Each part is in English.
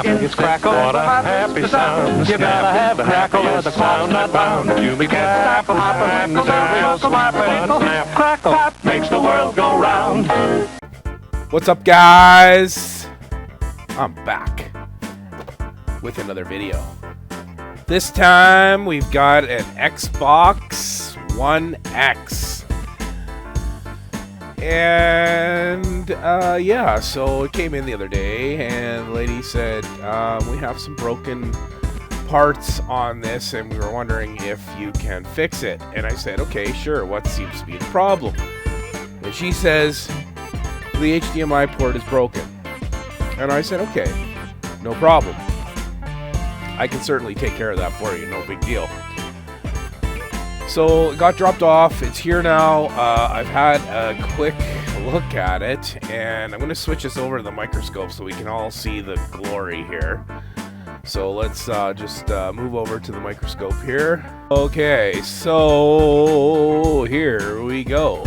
happiest crackle. What a happy sound. You gotta have a crackle or the sound not bound. You begin crackle, happen, and stereo snap, crackle, makes the world go round. What's up, guys? I'm back with another video. This time we've got an Xbox One X. And yeah, so it came in the other day and the lady said, we have some broken parts on this and we were wondering if you can fix it. And I said, okay, sure, what seems to be the problem? And she says, the HDMI port is broken. And I said, okay, no problem. I can certainly take care of that for you, no big deal. So it got dropped off, it's here now. I've had a quick look at it, and I'm going to switch this over to the microscope so we can all see the glory here. So let's just move over to the microscope here. Okay, so here we go.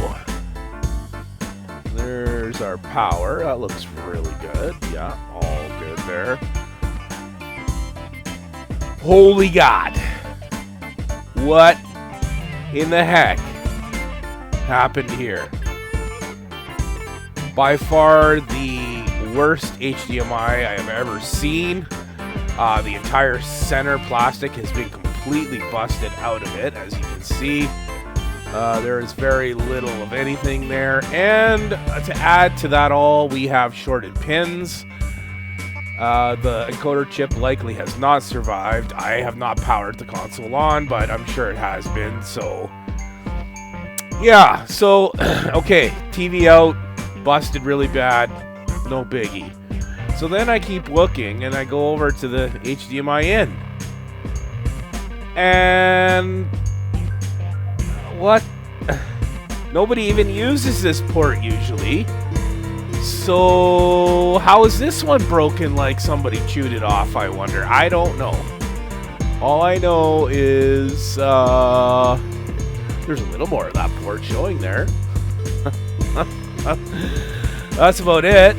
There's our power. That looks really good. Yeah, all good there. Holy God. What in the heck happened here? By far the worst HDMI I have ever seen. The entire center plastic has been completely busted out of it, as you can see. There is very little of anything there. And to add to that all, we have shorted pins. The encoder chip likely has not survived. I have not powered the console on, but I'm sure it has been, so yeah, so okay, TV out, busted really bad, no biggie. So then I keep looking and I go over to the HDMI in. And what? Nobody even uses this port usually. So how is this one broken like somebody chewed it off, I wonder? I don't know. All I know is there's a little more of that port showing there. That's about it.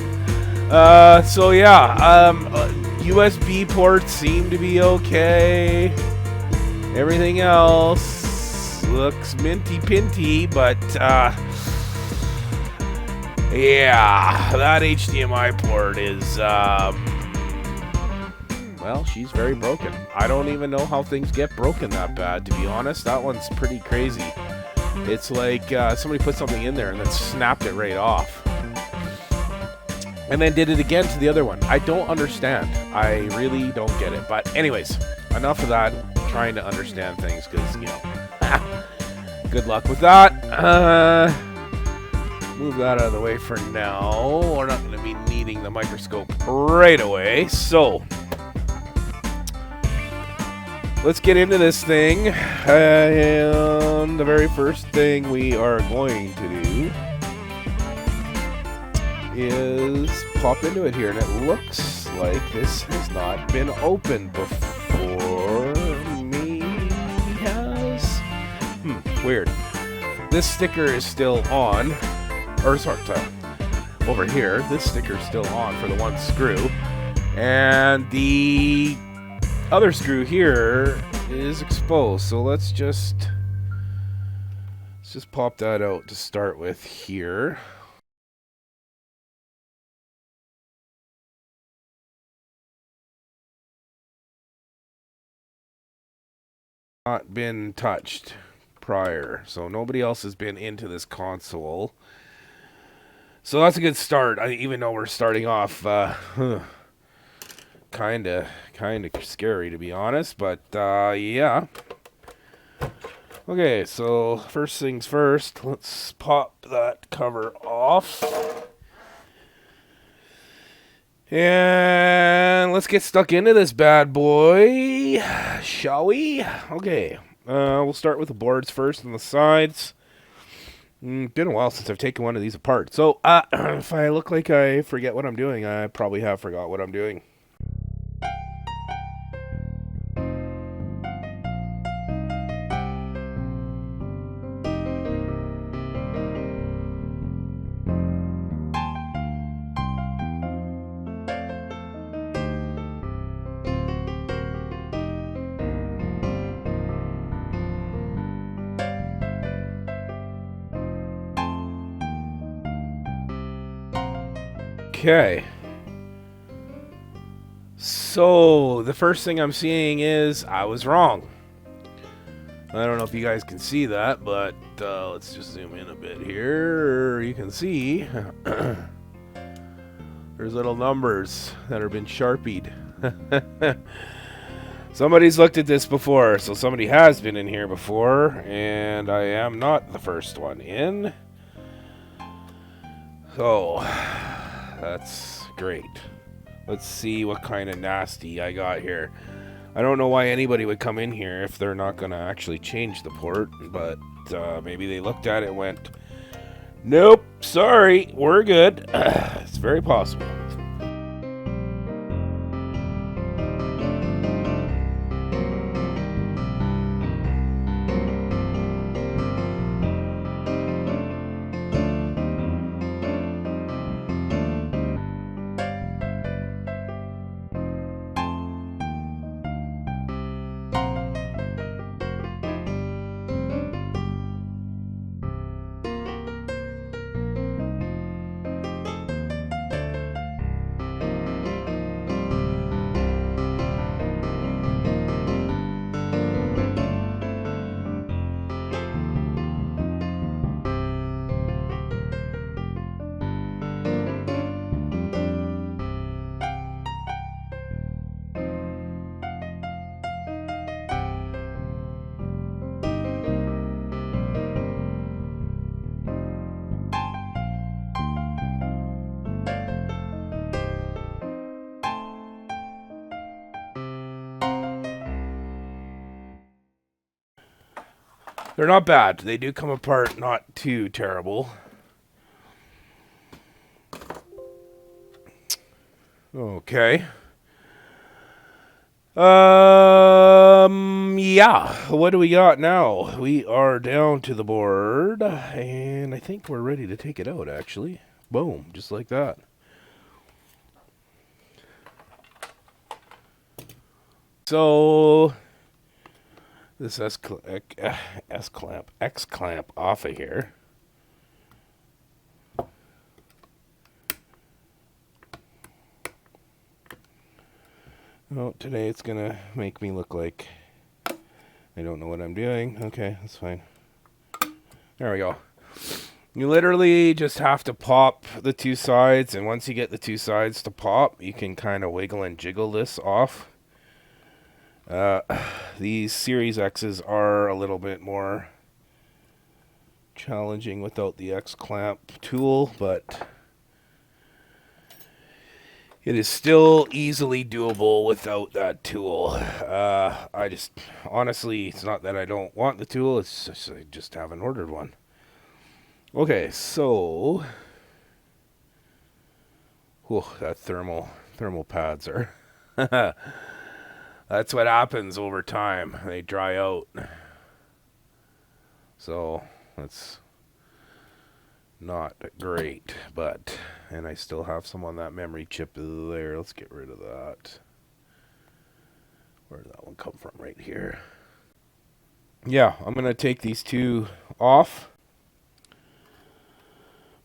So yeah, USB ports seem to be okay. Everything else looks minty-pinty, but yeah, that HDMI port is, well, she's very broken. I don't even know how things get broken that bad, to be honest. That one's pretty crazy. It's like somebody put something in there and then snapped it right off. And then did it again to the other one. I don't understand. I really don't get it. But anyways, enough of that. I'm trying to understand things because, you know, good luck with that. Move that out of the way for now. We're not going to be needing the microscope right away. So let's get into this thing. And the very first thing we are going to do is pop into it here. And it looks like this has not been opened before. Maybe has. Weird. This sticker is still on. Or sorry, over here, this sticker's still on for the one screw, and the other screw here is exposed. So let's just pop that out to start with here. Not been touched prior, so nobody else has been into this console. So that's a good start, even though we're starting off kind of scary, to be honest, but yeah. Okay, so first things first, let's pop that cover off. And let's get stuck into this bad boy, shall we? Okay, we'll start with the boards first and the sides. Been a while since I've taken one of these apart. So, if I look like I forget what I'm doing, I probably have forgot what I'm doing. Okay. So, the first thing I'm seeing is I was wrong. I don't know if you guys can see that, but let's just zoom in a bit here. You can see there's little numbers that have been sharpied. Somebody's looked at this before, so somebody has been in here before, and I am not the first one in. So, that's great. Let's see what kind of nasty I got here. I don't know why anybody would come in here if they're not going to actually change the port, but maybe they looked at it and went, nope, sorry, we're good. It's very possible. They're not bad. They do come apart not too terrible. Okay. Yeah. What do we got now? We are down to the board, and I think we're ready to take it out, actually. Boom. Just like that. So this X-clamp off of here. Oh, today it's gonna make me look like I don't know what I'm doing. Okay, that's fine. There we go. You literally just have to pop the two sides, and once you get the two sides to pop, you can kind of wiggle and jiggle this off. These Series X's are a little bit more challenging without the X-clamp tool, but it is still easily doable without that tool. I just, honestly, it's not that I don't want the tool, it's just I just haven't ordered one. Okay, so, whew, that thermal pads are, that's what happens over time. They dry out. So, that's not great, but, and I still have some on that memory chip there. Let's get rid of that. Where did that one come from? Right here. Yeah, I'm going to take these two off.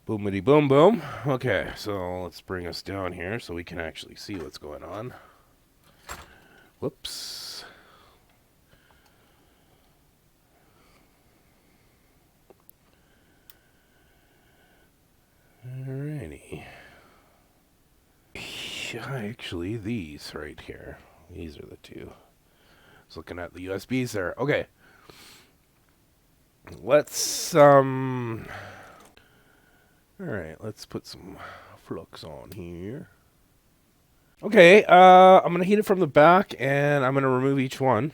Boomity boom boom. Okay, so let's bring us down here so we can actually see what's going on. Whoops. Alrighty. Actually, these right here. These are the two. I was looking at the USBs there. Okay. Let's, alright, let's put some flux on here. Okay, I'm going to heat it from the back, and I'm going to remove each one.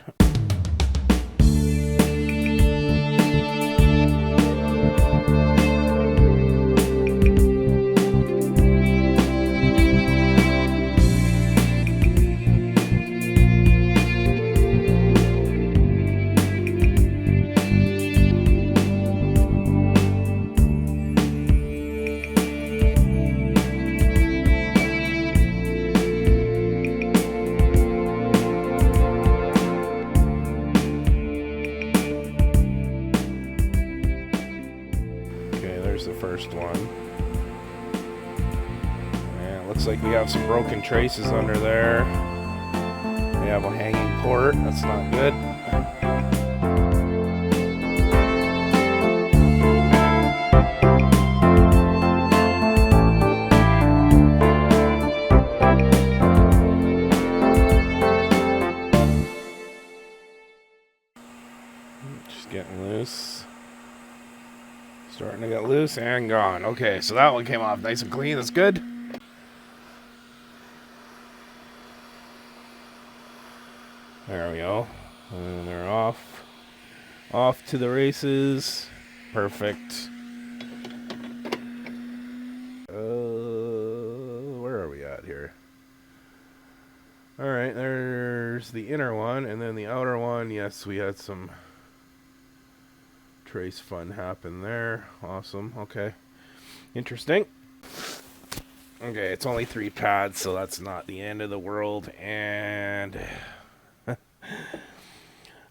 broken traces under there. We have a hanging port. That's not good. Just getting loose. Starting to get loose and gone. Okay, so that one came off nice and clean. That's good. There we go. And they're off. Off to the races. Perfect. Where are we at here? Alright, there's the inner one, and then the outer one. Yes, we had some trace fun happen there. Awesome. Okay. Interesting. Okay, it's only 3 pads, so that's not the end of the world. And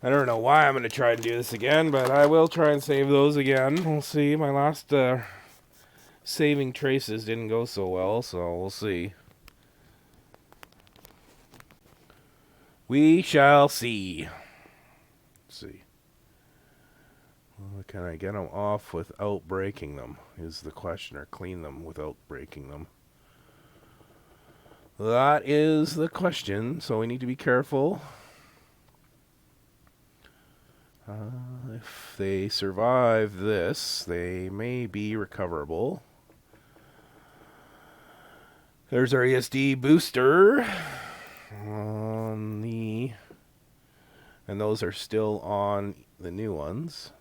I don't know why I'm going to try and do this again, but I will try and save those again. We'll see. My last saving traces didn't go so well, so we'll see. We shall see. Let's see. Well, can I get them off without breaking them, is the question, or clean them without breaking them? That is the question, so we need to be careful. If they survive this, they may be recoverable. There's our ESD booster on the, and those are still on the new ones.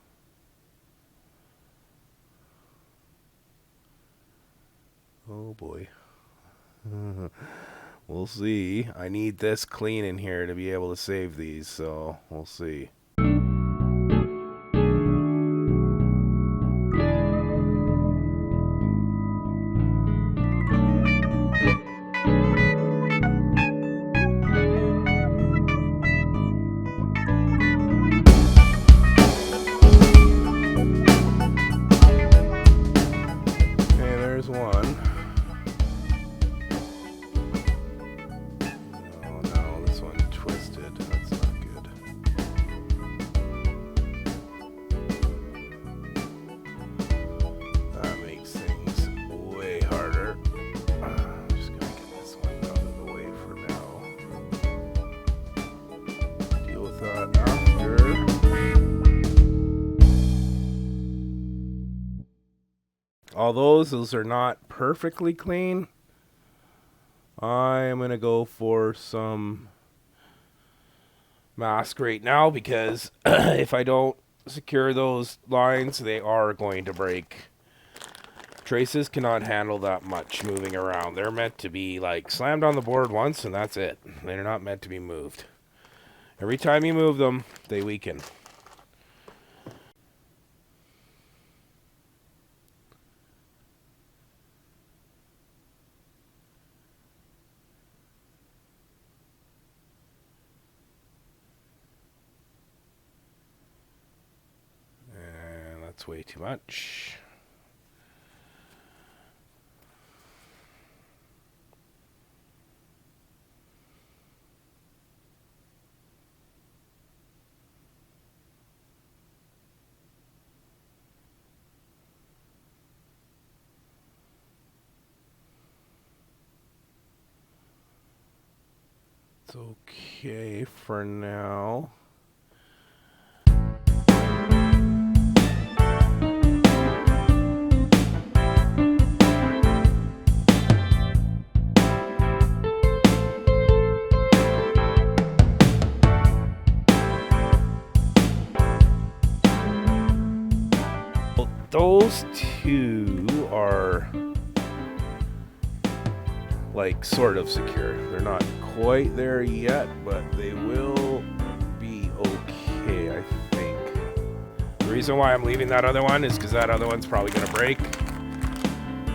Oh boy. We'll see. I need this clean in here to be able to save these, so we'll see. Although those are not perfectly clean, I am going to go for some mask right now, because if I don't secure those lines, they are going to break. Traces cannot handle that much moving around. They're meant to be like slammed on the board once and that's it. They're not meant to be moved. Every time you move them, they weaken. That's way too much. It's okay for now. Those two are like sort of secure. They're not quite there yet, but they will be okay, I think. The reason why I'm leaving that other one is because that other one's probably going to break.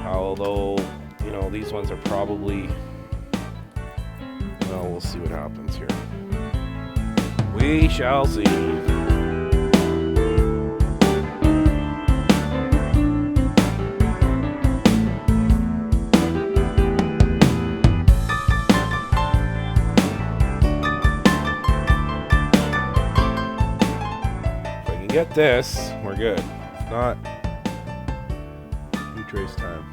Although, you know, these ones are probably, well, we'll see what happens here. We shall see. get this, we're good. If not, retrace time.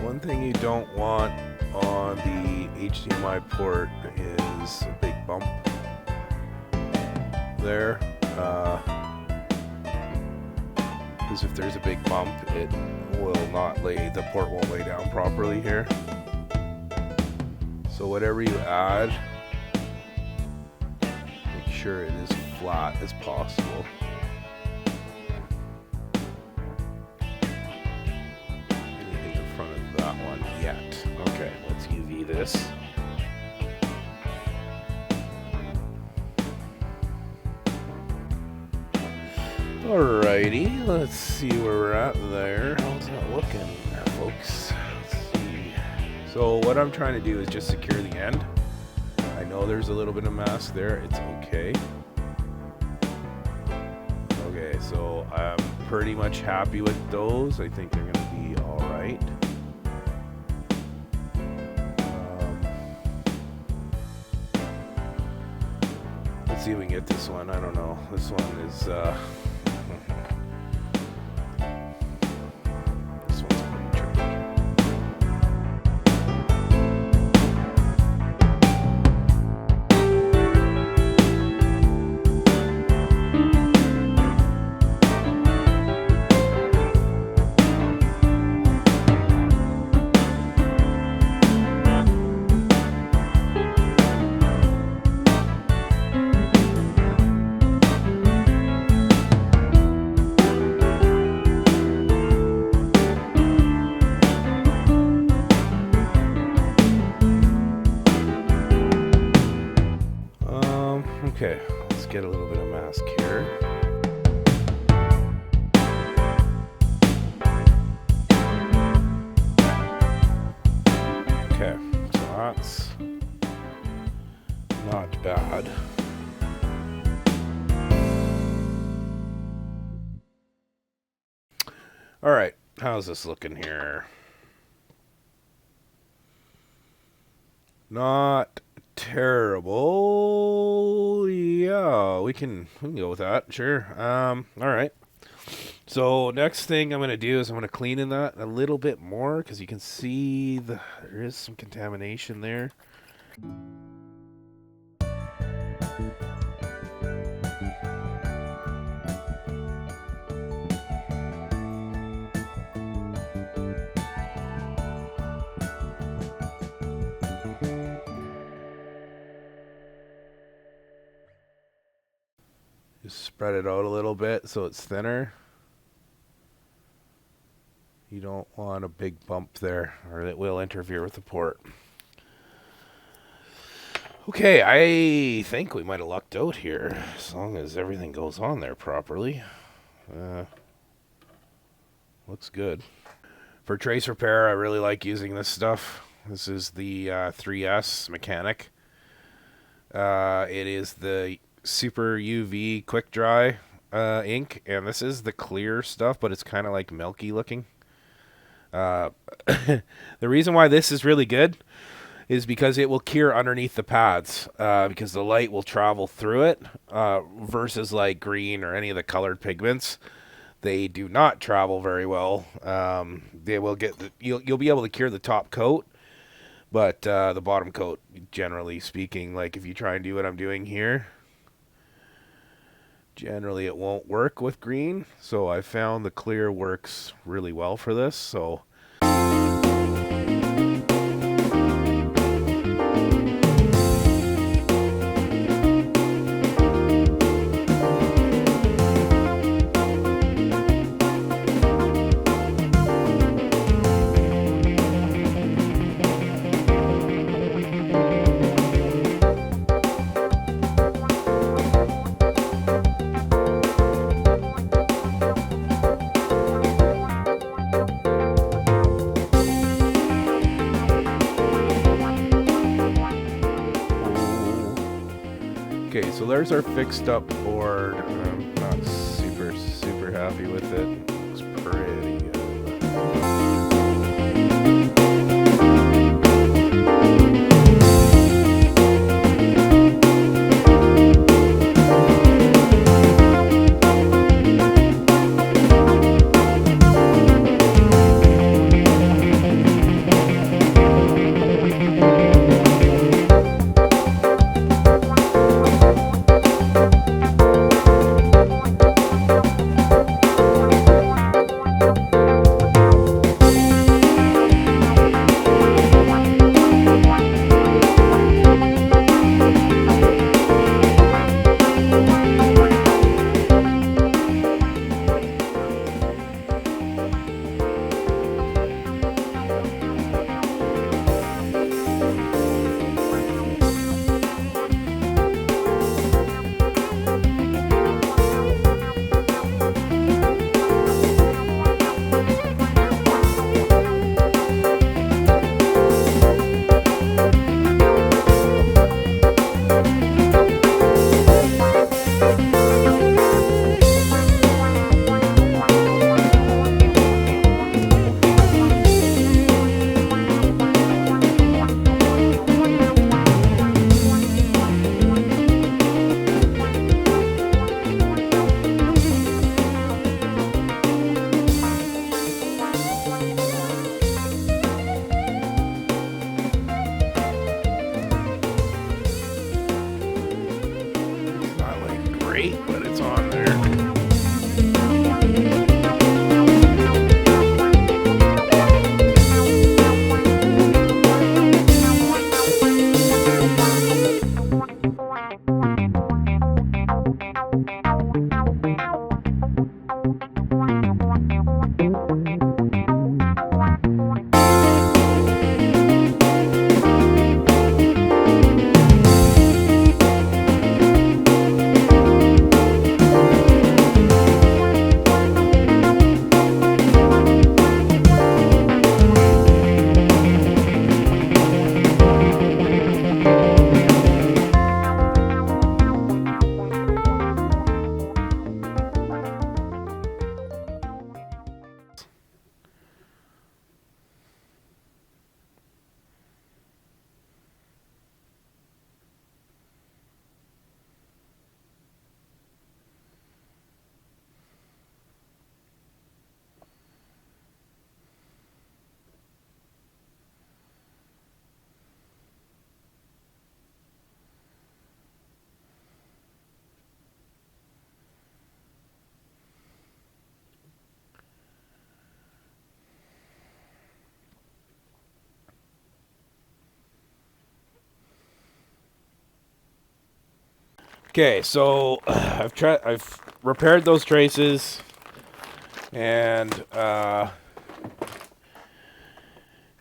One thing you don't want on the HDMI port is a big bump there, because if there's a big bump, it will not lay, the port won't lay down properly here. So whatever you add, make sure it is flat as possible. Yet. Okay, let's UV this. Alrighty, let's see where we're at there. How's that looking, folks? Let's see. So what I'm trying to do is just secure the end. I know there's a little bit of mask there. It's okay. Okay, so I'm pretty much happy with those. I think they're going to be alright. Let's see if we can get this one. I don't know. This one is this one's pretty tricky. Okay, let's get a little bit of mask here. Okay, so that's not bad. All right, how's this looking here? Not terrible. Yeah, we can go with that. Sure. All right. So next thing I'm going to do is I'm going to clean in that a little bit more, because you can see there is some contamination there. Just spread it out a little bit so it's thinner. You don't want a big bump there, or it will interfere with the port. Okay, I think we might have lucked out here, as long as everything goes on there properly. Looks good. For trace repair, I really like using this stuff. This is the 3S Mechanic. It is the Super UV Quick Dry ink, and this is the clear stuff, but it's kind of like milky looking. The reason why this is really good is because it will cure underneath the pads, because the light will travel through it, versus like green or any of the colored pigments. They do not travel very well. They will get you'll be able to cure the top coat, but the bottom coat, generally speaking, like if you try and do what I'm doing here, generally it won't work with green. So I found the clear works really well for this. So Okay, so there's our fixed up board. I'm not super happy with it. Looks pretty good. Great, but it's on there. Okay, so I've repaired those traces, and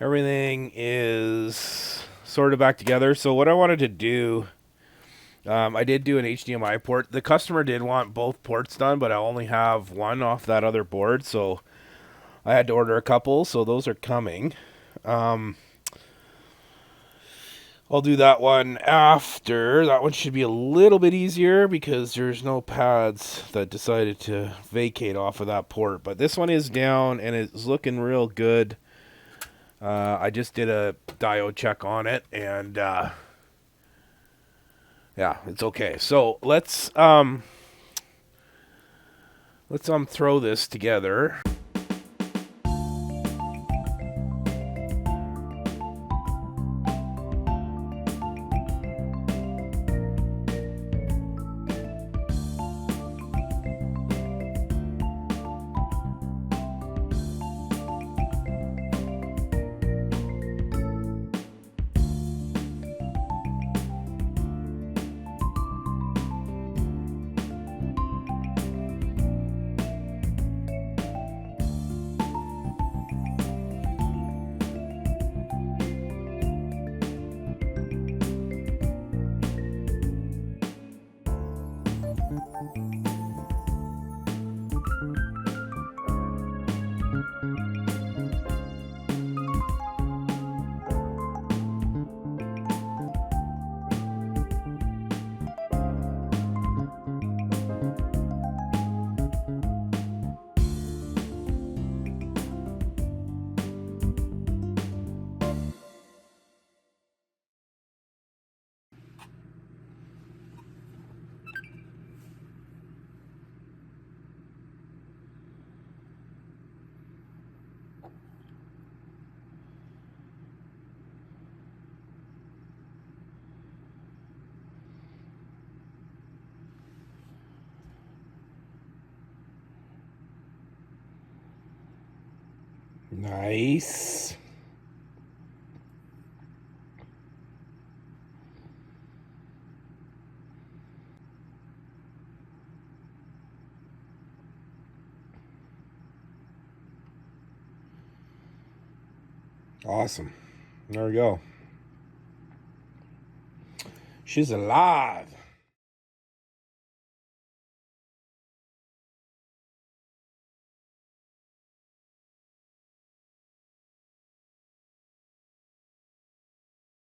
everything is sort of back together. So what I wanted to do, I did do an HDMI port. The customer did want both ports done, but I only have one off that other board, so I had to order a couple. So those are coming. I'll do that one after. That one should be a little bit easier because there's no pads that decided to vacate off of that port. But this one is down and it's looking real good. I just did a diode check on it and yeah, it's okay. So let's throw this together. Nice. Awesome. There we go. She's alive.